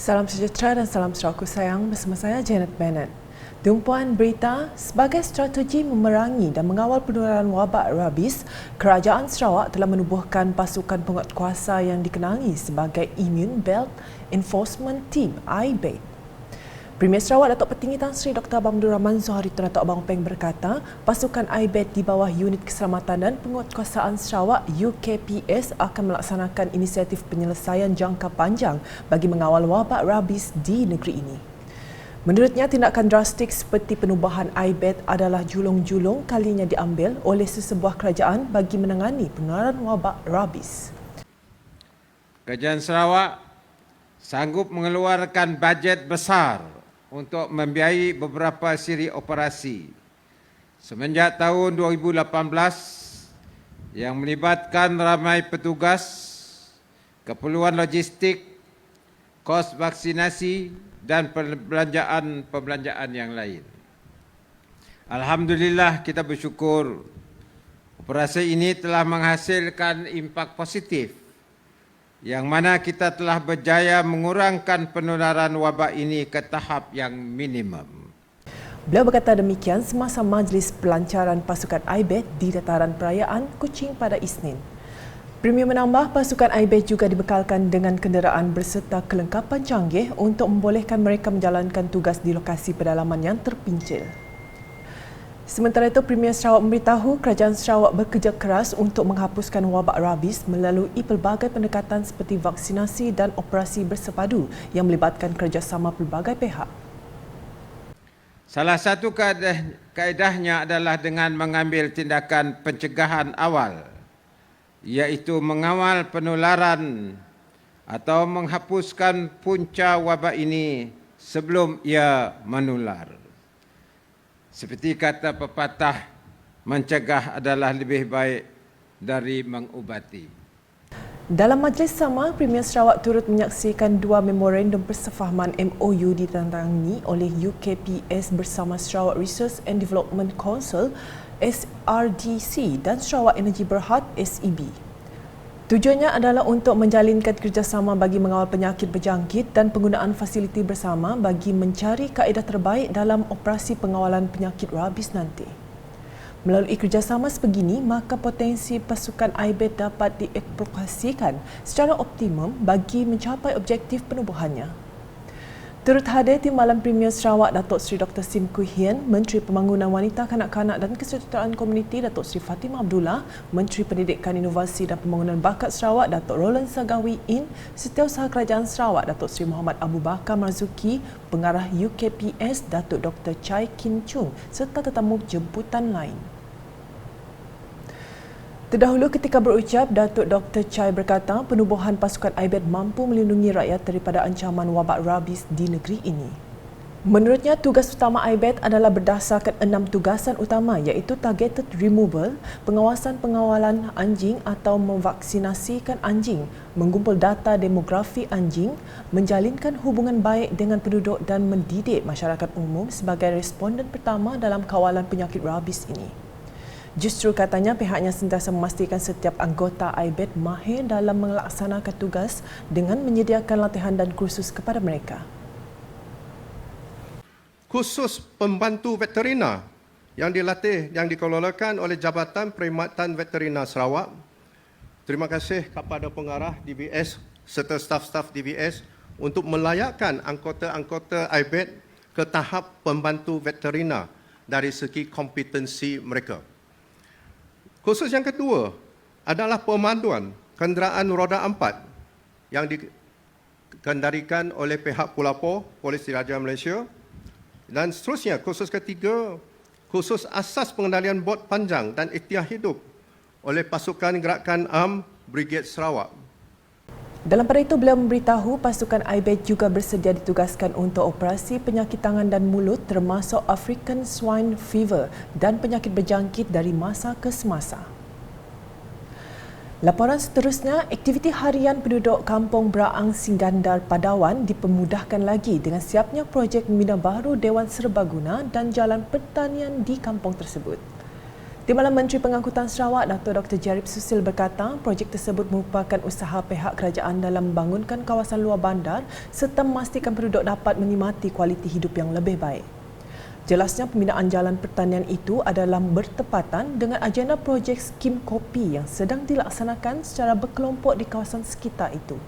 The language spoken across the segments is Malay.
Salam sejahtera dan salam seraku sayang bersama saya Janet Bennett. Tumpuan berita, sebagai strategi memerangi dan mengawal penularan wabak rabis, Kerajaan Sarawak telah menubuhkan pasukan penguatkuasa yang dikenali sebagai Immune Belt Enforcement Team (IBET). Premier Sarawak Datuk Petinggi Tan Sri Dr. Abang Abdul Rahman Zohari Tun Datuk Abang Peng berkata, pasukan IBET di bawah Unit Keselamatan dan Penguatkuasaan Sarawak UKPS akan melaksanakan inisiatif penyelesaian jangka panjang bagi mengawal wabak rabis di negeri ini. Menurutnya, tindakan drastik seperti penubuhan IBET adalah julung-julung kalinya diambil oleh sesebuah kerajaan bagi menangani penularan wabak rabis. Kerajaan Sarawak sanggup mengeluarkan bajet besar untuk membiayai beberapa siri operasi semenjak tahun 2018 yang melibatkan ramai petugas, keperluan logistik, kos vaksinasi dan pembelanjaan yang lain. Alhamdulillah, kita bersyukur operasi ini telah menghasilkan impak positif yang mana kita telah berjaya mengurangkan penularan wabak ini ke tahap yang minimum. Beliau berkata demikian semasa majlis pelancaran pasukan IBET di dataran perayaan Kuching pada Isnin. Premier menambah, pasukan IBET juga dibekalkan dengan kenderaan berserta kelengkapan canggih untuk membolehkan mereka menjalankan tugas di lokasi pedalaman yang terpincil. Sementara itu, Premier Sarawak memberitahu Kerajaan Sarawak bekerja keras untuk menghapuskan wabak rabis melalui pelbagai pendekatan seperti vaksinasi dan operasi bersepadu yang melibatkan kerjasama pelbagai pihak. Salah satu kaedahnya adalah dengan mengambil tindakan pencegahan awal, iaitu mengawal penularan atau menghapuskan punca wabak ini sebelum ia menular. Seperti kata pepatah, mencegah adalah lebih baik dari mengubati. Dalam majlis sama, Premier Sarawak turut menyaksikan dua memorandum persefahaman MOU ditandatangani oleh UKPS bersama Sarawak Research and Development Council SRDC dan Sarawak Energy Berhad SEB. Tujuannya adalah untuk menjalinkan kerjasama bagi mengawal penyakit berjangkit dan penggunaan fasiliti bersama bagi mencari kaedah terbaik dalam operasi pengawalan penyakit rabis nanti. Melalui kerjasama sebegini, maka potensi pasukan IBET dapat dieksploitasikan secara optimum bagi mencapai objektif penubuhannya. Turut hadir Timbalan Premier Sarawak Datuk Seri Dr. Sim Kui Hian, Menteri Pembangunan Wanita, Kanak-Kanak dan Kesejahteraan Komuniti Datuk Seri Fatimah Abdullah, Menteri Pendidikan Inovasi dan Pembangunan Bakat Sarawak Datuk Roland Sagawi In, Setiausaha Kerajaan Sarawak Datuk Seri Muhammad Abu Bakar Marzuki, Pengarah UKPS Datuk Dr. Chai Kin Chung serta tetamu jemputan lain. Terdahulu ketika berucap, Datuk Dr. Chai berkata penubuhan pasukan IBET mampu melindungi rakyat daripada ancaman wabak rabis di negeri ini. Menurutnya, tugas utama IBET adalah berdasarkan 6 tugasan utama iaitu targeted removal, pengawasan pengawalan anjing atau memvaksinasikan anjing, mengumpul data demografi anjing, menjalinkan hubungan baik dengan penduduk dan mendidik masyarakat umum sebagai responden pertama dalam kawalan penyakit rabis ini. Justru katanya pihaknya sentiasa memastikan setiap anggota IBET mahir dalam melaksanakan tugas dengan menyediakan latihan dan kursus kepada mereka. Khusus pembantu veterina yang dilatih yang dikelolakan oleh Jabatan Perkhidmatan Veterina Sarawak. Terima kasih kepada pengarah DBS serta staf-staf DBS untuk melayakkan anggota-anggota IBET ke tahap pembantu veterina dari segi kompetensi mereka. Khusus yang kedua adalah pemanduan kenderaan roda 4 yang dikendarikan oleh pihak Pulapor, Polis Diraja Malaysia. Dan seterusnya, khusus ketiga, khusus asas pengendalian bot panjang dan ikhtiar hidup oleh pasukan gerakan AM Brigade Sarawak. Dalam pada itu, beliau memberitahu pasukan IBET juga bersedia ditugaskan untuk operasi penyakit tangan dan mulut termasuk African Swine Fever dan penyakit berjangkit dari masa ke semasa. Laporan seterusnya, aktiviti harian penduduk Kampung Braang Singgandar Padawan dipermudahkan lagi dengan siapnya projek membina baru Dewan Serbaguna dan Jalan Pertanian di kampung tersebut. Timbalan Menteri Pengangkutan Sarawak, Dato' Dr. Jarib Susil berkata, projek tersebut merupakan usaha pihak kerajaan dalam membangunkan kawasan luar bandar serta memastikan penduduk dapat menikmati kualiti hidup yang lebih baik. Jelasnya pembinaan jalan pertanian itu adalah bertepatan dengan agenda projek skim kopi yang sedang dilaksanakan secara berkelompok di kawasan sekitar itu.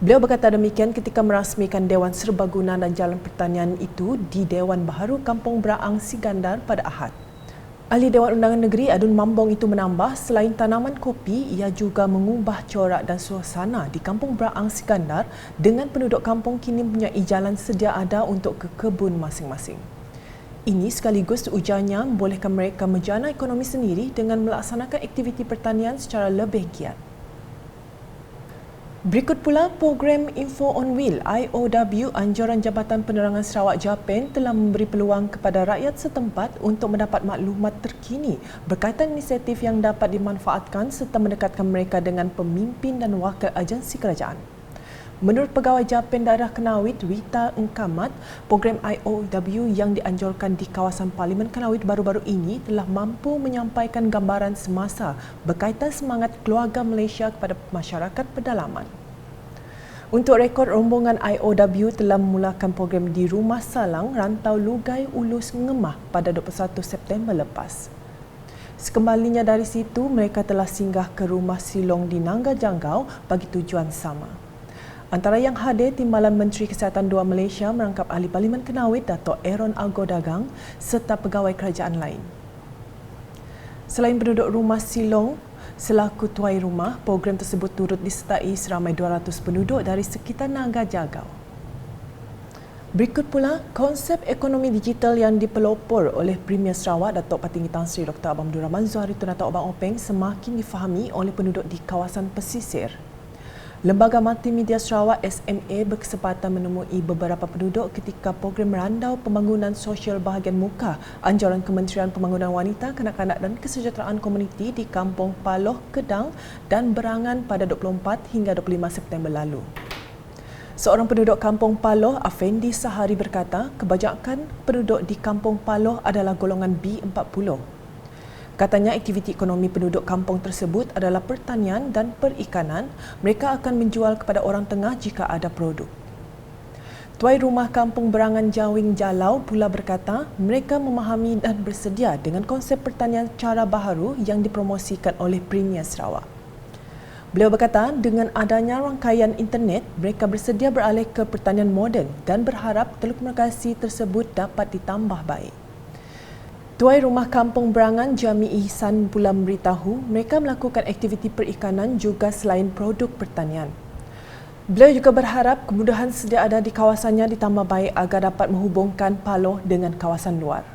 Beliau berkata demikian ketika merasmikan Dewan Serbaguna dan Jalan Pertanian itu di Dewan Baharu Kampung Braang Sigandar pada Ahad. Ahli Dewan Undangan Negeri Adun Mambong itu menambah, selain tanaman kopi, ia juga mengubah corak dan suasana di Kampung Braang Sigandar dengan penduduk kampung kini mempunyai jalan sedia ada untuk ke kebun masing-masing. Ini sekaligus ujarnya membolehkan mereka menjana ekonomi sendiri dengan melaksanakan aktiviti pertanian secara lebih giat. Berikut pula, program Info on Wheel IOW Anjuran Jabatan Penerangan Sarawak JAPEN telah memberi peluang kepada rakyat setempat untuk mendapat maklumat terkini berkaitan inisiatif yang dapat dimanfaatkan serta mendekatkan mereka dengan pemimpin dan wakil agensi kerajaan. Menurut Pegawai JAPEN Daerah Kenawit Wita Engkamat, program IOW yang dianjurkan di kawasan Parlimen Kenawit baru-baru ini telah mampu menyampaikan gambaran semasa berkaitan semangat keluarga Malaysia kepada masyarakat pedalaman. Untuk rekod, rombongan IOW telah memulakan program di Rumah Salang, Rantau Lugai, Ulus Ngemah pada 21 September lepas. Sekembalinya dari situ, mereka telah singgah ke Rumah Silong di Nangga Janggau bagi tujuan sama. Antara yang hadir, Timbalan Menteri Kesihatan II Malaysia merangkap Ahli Parlimen Kenawit Dato' Aaron Algodagang serta pegawai kerajaan lain. Selain penduduk Rumah Silong selaku tuai rumah, program tersebut turut disertai seramai 200 penduduk dari sekitar Nangga Janggau. Berikut pula, konsep ekonomi digital yang dipelopor oleh Premier Sarawak Datuk Patinggi Tan Sri Dr. Abang Abdul Rahman Zuharitun atau Abang Openg semakin difahami oleh penduduk di kawasan pesisir. Lembaga Multimedia Sarawak SMA berkesempatan menemui beberapa penduduk ketika program Randau Pembangunan Sosial Bahagian Muka Anjuran Kementerian Pembangunan Wanita, Kanak-kanak dan Kesejahteraan Komuniti di Kampung Paloh, Kedang dan Berangan pada 24 hingga 25 September lalu. Seorang penduduk Kampung Paloh, Afendi Sahari berkata, kebanyakan penduduk di Kampung Paloh adalah golongan B40. Katanya aktiviti ekonomi penduduk kampung tersebut adalah pertanian dan perikanan. Mereka akan menjual kepada orang tengah jika ada produk. Tuai rumah Kampung Berangan Jawing Jalau pula berkata mereka memahami dan bersedia dengan konsep pertanian cara baharu yang dipromosikan oleh Premier Sarawak. Beliau berkata dengan adanya rangkaian internet, mereka bersedia beralih ke pertanian moden dan berharap telekomunikasi tersebut dapat ditambah baik. Tuai Rumah Kampung Berangan Jami Ihsan pula memberitahu mereka melakukan aktiviti perikanan juga selain produk pertanian. Beliau juga berharap kemudahan sedia ada di kawasannya ditambah baik agar dapat menghubungkan Paloh dengan kawasan luar.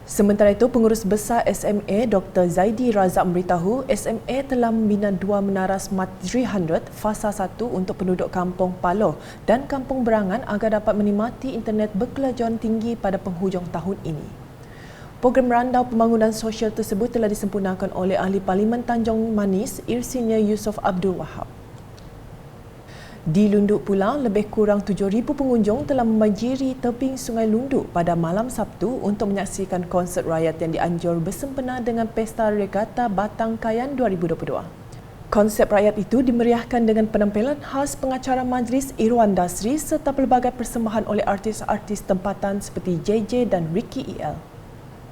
Sementara itu, Pengurus Besar SMA Dr. Zaidi Razak memberitahu SMA telah membina 2 menara Smart 300 fasa 1 untuk penduduk Kampung Paloh dan Kampung Berangan agar dapat menikmati internet berkelajuan tinggi pada penghujung tahun ini. Program Randau Pembangunan Sosial tersebut telah disempurnakan oleh Ahli Parlimen Tanjung Manis, Insinyur Yusof Abdul Wahab. Di Lunduk pula, lebih kurang 7,000 pengunjung telah membanjiri tebing Sungai Lunduk pada malam Sabtu untuk menyaksikan konsert rakyat yang dianjur bersempena dengan Pesta Regata Batang Kayan 2022. Konsep rakyat itu dimeriahkan dengan penampilan khas pengacara majlis Irwan Dasri serta pelbagai persembahan oleh artis-artis tempatan seperti JJ dan Ricky EL.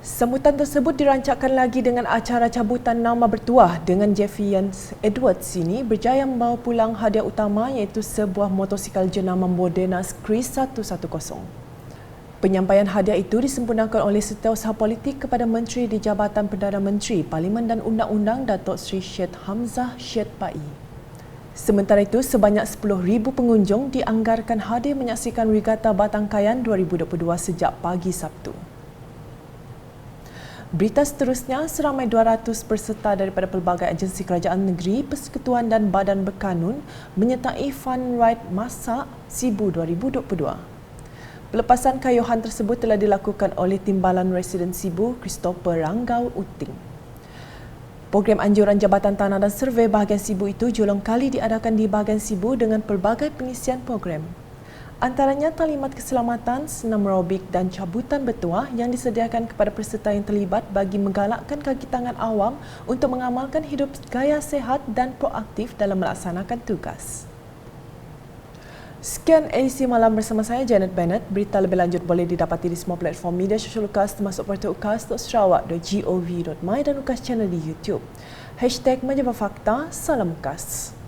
Sambutan tersebut dirancangkan lagi dengan acara cabutan nama bertuah dengan Jeffian Edwards ini berjaya membawa pulang hadiah utama iaitu sebuah motosikal jenama Moderna Chris 110. Penyampaian hadiah itu disempurnakan oleh Setiausaha Politik kepada Menteri di Jabatan Perdana Menteri, Parlimen dan Undang-Undang Datuk Seri Syed Hamzah Syed Pai. Sementara itu, sebanyak 10,000 pengunjung dianggarkan hadir menyaksikan Regata Batang Kayan 2022 sejak pagi Sabtu. Berita seterusnya, seramai 200 peserta daripada pelbagai agensi kerajaan negeri, persekutuan dan badan berkanun menyertai Fun Ride Masak Sibu 2022. Pelepasan kayuhan tersebut telah dilakukan oleh Timbalan Residen Sibu, Christopher Ranggau Uting. Program anjuran Jabatan Tanah dan Survey bahagian Sibu itu jolong kali diadakan di bahagian Sibu dengan pelbagai pengisian program. Antaranya talimat keselamatan, senam aerobik dan cabutan bertuah yang disediakan kepada peserta yang terlibat bagi menggalakkan kaki tangan awam untuk mengamalkan hidup gaya sihat dan proaktif dalam melaksanakan tugas. Sekian edisi malam bersama saya Janet Bennett. Berita lebih lanjut boleh didapati di semua platform media sosial UKAS termasuk portal ukas.sarawak.gov.my dan UKAS channel di YouTube. #Majapahit Fakta, salam UKAS.